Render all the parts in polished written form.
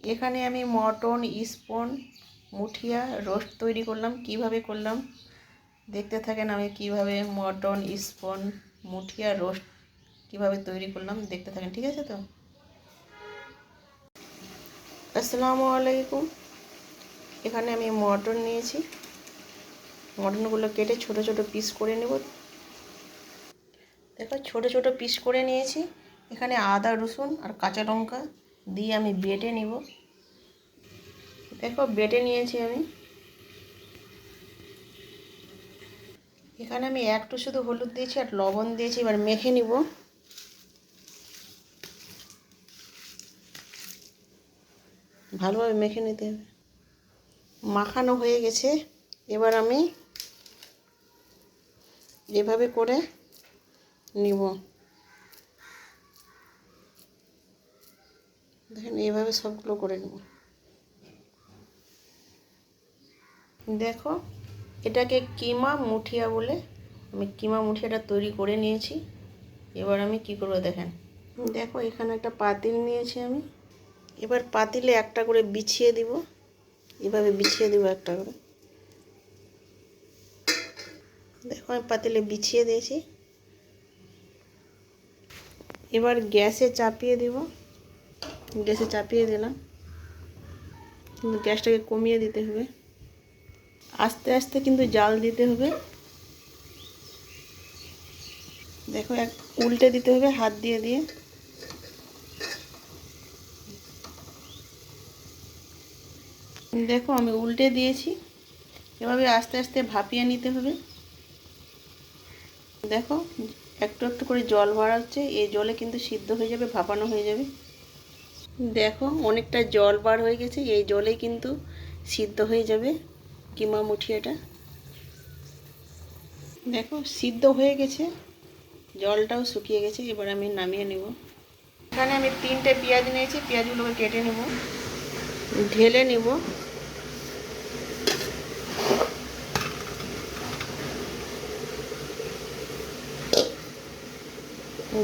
এখানে আমি মটন স্পন মুঠিয়া রোস্ট তৈরি করলাম। কিভাবে করলাম দেখতে থাকেন। আমি কিভাবে মটন স্পন মুঠিয়া রোস্ট কিভাবে তৈরি করলাম দেখতে থাকেন, ঠিক আছে? তো আসসালামু আলাইকুম। এখানে আমি মটন নিয়েছি। মটনগুলো কেটে ছোট ছোট পিস করে নেব। দেখো ছোট ছোট পিস করে নিয়েছি। এখানে আদা রসুন আর কাঁচা লঙ্কা দিয়ে আমি বেটে নিব। দেখো বেটে নিয়েছি আমি। এখানে আমি একটু শুধু হলুদ দিয়েছি আর লবণ দিয়েছি। এবার মেখে নিব। ভালোভাবে মেখে নিতে হবে। মাখানো হয়ে গেছে। এবার আমি এভাবে করে নিব। দেখেন এইভাবে সবগুলো করে নেব। দেখো এটাকে কিমা মুঠিয়া বলে। আমি কিমা মুঠিয়াটা তৈরি করে নিয়েছি। এবার আমি কি করব দেখেন। দেখো এখানে একটা পাতিল নিয়েছি আমি। এবার পাতিলে একটা করে বিছিয়ে দিব। এভাবে বিছিয়ে দিব একটা করে। দেখো আমি পাতিলে বিছিয়ে দিয়েছি। এবার গ্যাসে চাপিয়ে দিব। গ্যাসে চাপিয়ে দিলাম, কিন্তু গ্যাসটাকে কমিয়ে দিতে হবে। আস্তে আস্তে কিন্তু জাল দিতে হবে। দেখো উল্টে দিতে হবে হাত দিয়ে দিয়ে। দেখো আমি উল্টে দিয়েছি। এভাবে আস্তে আস্তে ভাপিয়ে নিতে হবে। দেখো একটু একটু করে জল বাড়াচ্ছে। এই জলে কিন্তু সিদ্ধ হয়ে যাবে, ভাপানো হয়ে যাবে। দেখো অনেকটা জল বার হয়ে গেছে। এই জলে কিন্তু সিদ্ধ হয়ে যাবে কিমা মুঠিয়াটা। দেখো সিদ্ধ হয়ে গেছে, জলটাও শুকিয়ে গেছে। এবার আমি নামিয়ে নেব। এখানে আমি 3টে পেঁয়াজ নিয়েছি। পেঁয়াজগুলোকে কেটে নেব, ঢেলে নেব।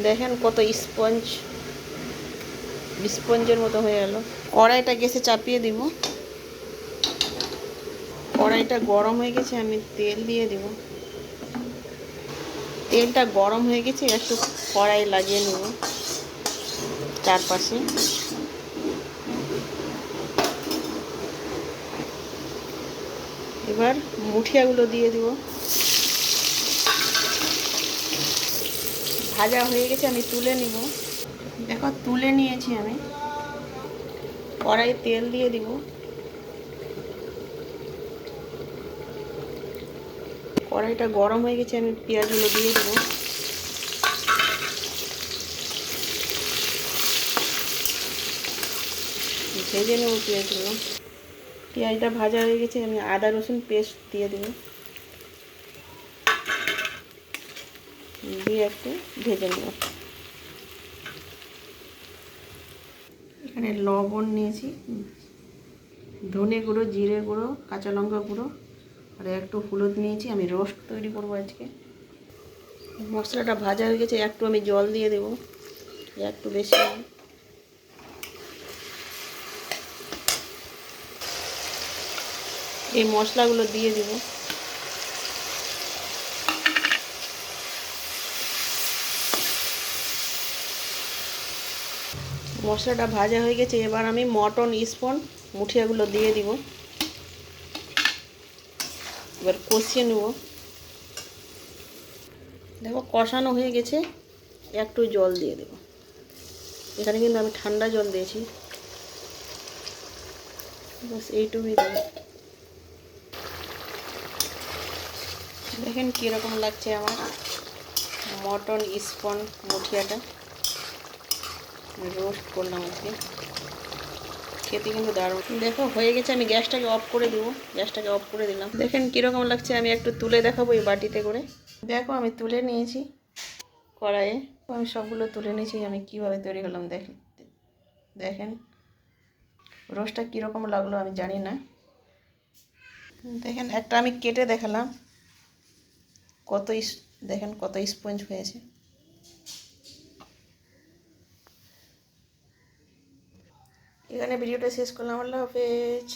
দেখেন কত স্পঞ্জের মতো হয়ে গেল। কড়াইটা গ্যাসে চাপিয়ে দিব। কড়াইটা গরম হয়ে গেছে। আমি তেল দিয়ে দেব। তেলটা গরম হয়ে গেছে। একটু কড়াই লাগিয়ে নেব চারপাশে। এবার মুঠিয়াগুলো দিয়ে দিব। ভাজা হয়ে গেছে, আমি তুলে নিব। দেখো তুলে নিয়েছি আমি। কড়াই তেল দিয়ে দিব। কড়াইটা গরম হয়ে গেছে। আমি পেঁয়াজগুলো দিয়ে দেব। ভেজে নেব পেঁয়াজগুলো। পেঁয়াজটা ভাজা হয়ে গেছে। আমি আদা রসুন পেস্ট দিয়ে দেব, দিয়ে একটু ভেজে নেব। এখানে লবণ নিয়েছি, ধনে গুঁড়ো, জিরে গুঁড়ো, কাঁচা লঙ্কা গুঁড়ো আর একটু হলুদ নিয়েছি। আমি রোস্ট তৈরি করবো আজকে। মশলাটা ভাজা হয়ে গেছে। একটু আমি জল দিয়ে দেব, একটু বেশি। এই মশলাগুলো দিয়ে দেব। মশলাটা ভাজা হয়ে গেছে। এবার আমি মটন স্পন মুঠিয়াগুলো দিয়ে দিব। এবার কষিয়ে নেব। দেখো কষানো হয়ে গেছে। একটু জল দিয়ে দেব। এখানে কিন্তু আমি ঠান্ডা জল দিয়েছি। বাস এইটুকুই দেব। দেখেন কীরকম লাগছে আমার মটন স্পন মুঠিয়াটা। রোস্ট করলাম আজকে। খেতে কিন্তু দারুণ। দেখো হয়ে গেছে। আমি গ্যাসটাকে অফ করে দিব। গ্যাসটাকে অফ করে দিলাম। দেখেন কীরকম লাগছে। আমি একটু তুলে দেখাবো এই বাটিতে করে। দেখো আমি তুলে নিয়েছি কড়াইয়ে। আমি সবগুলো তুলে নিয়েছি। আমি কিভাবে তৈরি করলাম দেখেন। রোস্টটা কীরকম লাগলো আমি জানি না। দেখেন একটা আমি কেটে দেখালাম। দেখেন কত স্পঞ্জ হয়েছে। এখানে ভিডিওটা শেষ করলাম। আল্লাহ হাফেজ।